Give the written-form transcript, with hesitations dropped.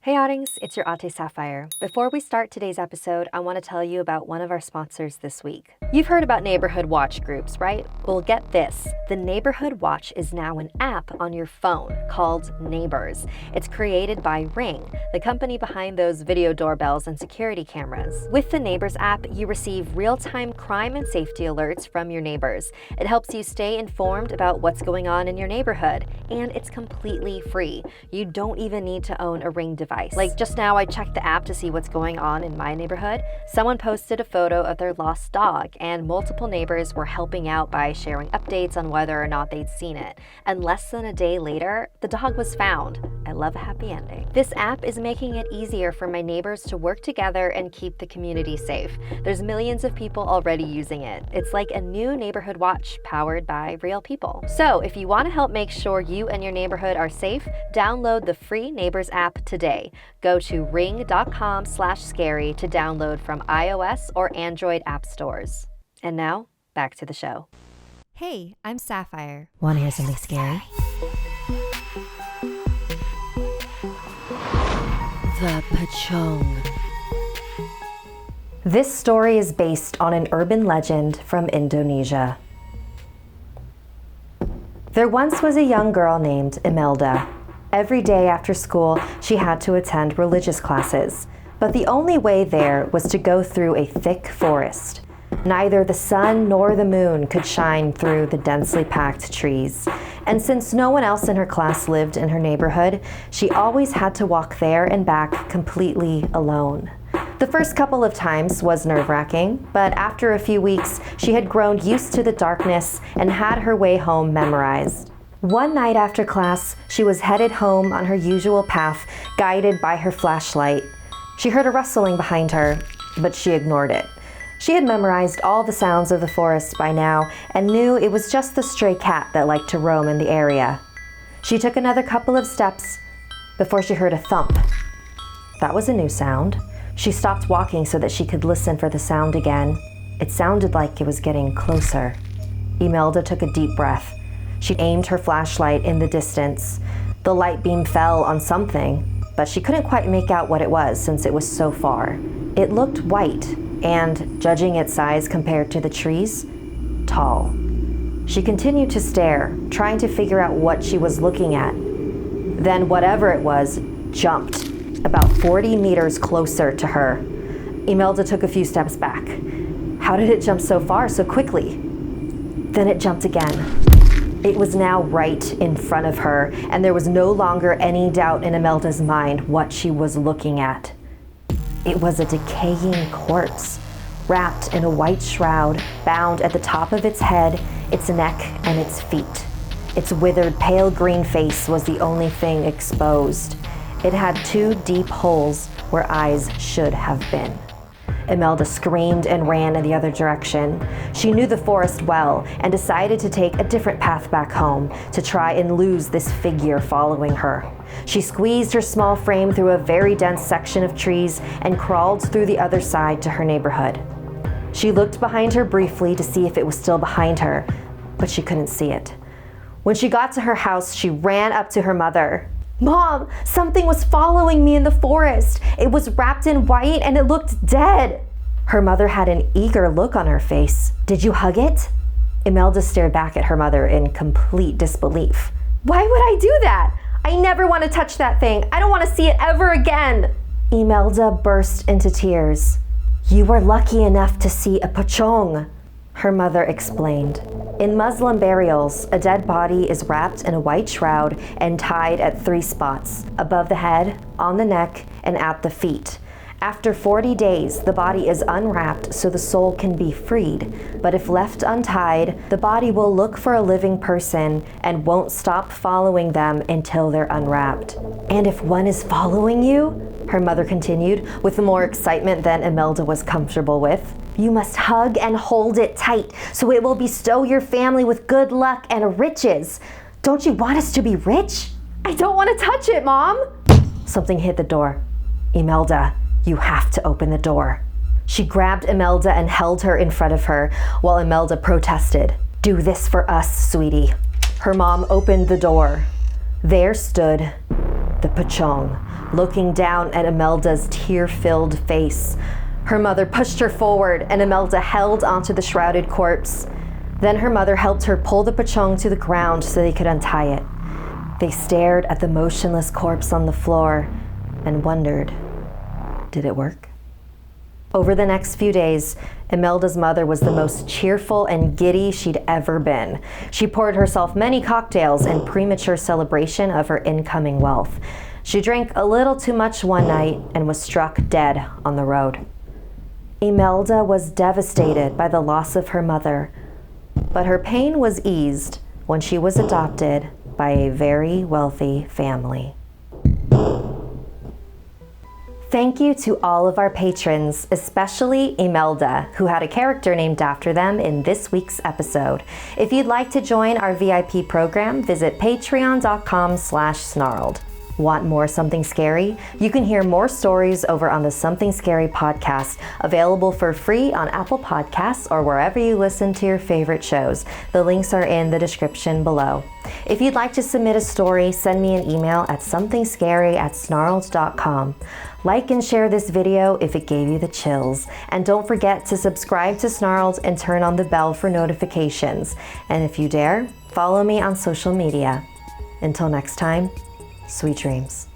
Hey Oddings, it's your Ate Sapphire. Before we start today's episode, I want to tell you about one of our sponsors this week. You've heard about neighborhood watch groups, right? Well, get this. The Neighborhood Watch is now an app on your phone called Neighbors. It's created by Ring, the company behind those video doorbells and security cameras. With the Neighbors app, you receive real-time crime and safety alerts from your neighbors. It helps you stay informed about what's going on in your neighborhood, and it's completely free. You don't even need to own a Ring device. Like just now, I checked the app to see what's going on in my neighborhood. Someone posted a photo of their lost dog, and multiple neighbors were helping out by sharing updates on whether or not they'd seen it. And less than a day later, the dog was found. I love a happy ending. This app is making it easier for my neighbors to work together and keep the community safe. There's millions of people already using it. It's like a new neighborhood watch powered by real people. So if you want to help make sure you and your neighborhood are safe, download the free Neighbors app today. Go to ring.com/scary to download from iOS or Android app stores. And now, back to the show. Hey, I'm Sapphire. Want to hear something scary? The Pocong. This story is based on an urban legend from Indonesia. There once was a young girl named Imelda. Every day after school, she had to attend religious classes, but the only way there was to go through a thick forest. Neither the sun nor the moon could shine through the densely packed trees, and since no one else in her class lived in her neighborhood, she always had to walk there and back completely alone. The first couple of times was nerve-wracking, but after a few weeks, she had grown used to the darkness and had her way home memorized. One night after class, she was headed home on her usual path, guided by her flashlight. She heard a rustling behind her, but she ignored it. She had memorized all the sounds of the forest by now and knew it was just the stray cat that liked to roam in the area. She took another couple of steps before she heard a thump. That was a new sound. She stopped walking so that she could listen for the sound again. It sounded like it was getting closer. Imelda took a deep breath. She aimed her flashlight in the distance. The light beam fell on something, but she couldn't quite make out what it was since it was so far. It looked white, and, judging its size compared to the trees, tall. She continued to stare, trying to figure out what she was looking at. Then whatever it was jumped, about 40 meters closer to her. Imelda took a few steps back. How did it jump so far so quickly? Then it jumped again. It was now right in front of her, and there was no longer any doubt in Imelda's mind what she was looking at. It was a decaying corpse, wrapped in a white shroud, bound at the top of its head, its neck, and its feet. Its withered, pale green face was the only thing exposed. It had 2 deep holes where eyes should have been. Imelda screamed and ran in the other direction. She knew the forest well and decided to take a different path back home to try and lose this figure following her. She squeezed her small frame through a very dense section of trees and crawled through the other side to her neighborhood. She looked behind her briefly to see if it was still behind her, but she couldn't see it. When she got to her house, she ran up to her mother. "Mom, something was following me in the forest. It was wrapped in white and it looked dead." Her mother had an eager look on her face. "Did you hug it?" Imelda stared back at her mother in complete disbelief. "Why would I do that? I never want to touch that thing. I don't want to see it ever again." Imelda burst into tears. "You were lucky enough to see a pocong," her mother explained. In Muslim burials, a dead body is wrapped in a white shroud and tied at 3 spots: above the head, on the neck, and at the feet. After 40 days, the body is unwrapped so the soul can be freed. But if left untied, the body will look for a living person and won't stop following them until they're unwrapped. "And if one is following you," her mother continued, with more excitement than Imelda was comfortable with, "you must hug and hold it tight so it will bestow your family with good luck and riches. Don't you want us to be rich?" "I don't want to touch it, Mom." Something hit the door. "Imelda, you have to open the door." She grabbed Imelda and held her in front of her while Imelda protested. "Do this for us, sweetie." Her mom opened the door. There stood the Pocong, looking down at Imelda's tear-filled face. Her mother pushed her forward, and Imelda held onto the shrouded corpse. Then her mother helped her pull the Pocong to the ground so they could untie it. They stared at the motionless corpse on the floor and wondered, did it work? Over the next few days, Imelda's mother was the most cheerful and giddy she'd ever been. She poured herself many cocktails in premature celebration of her incoming wealth. She drank a little too much one night and was struck dead on the road. Imelda was devastated by the loss of her mother, but her pain was eased when she was adopted by a very wealthy family. Thank you to all of our patrons, especially Imelda, who had a character named after them in this week's episode. If you'd like to join our VIP program, visit patreon.com/snarled. Want more Something Scary? You can hear more stories over on the Something Scary podcast, available for free on Apple Podcasts or wherever you listen to your favorite shows. The links are in the description below. If you'd like to submit a story, send me an email at somethingscary@snarled.com. Like and share this video if it gave you the chills. And don't forget to subscribe to Snarled and turn on the bell for notifications. And if you dare, follow me on social media. Until next time, sweet dreams.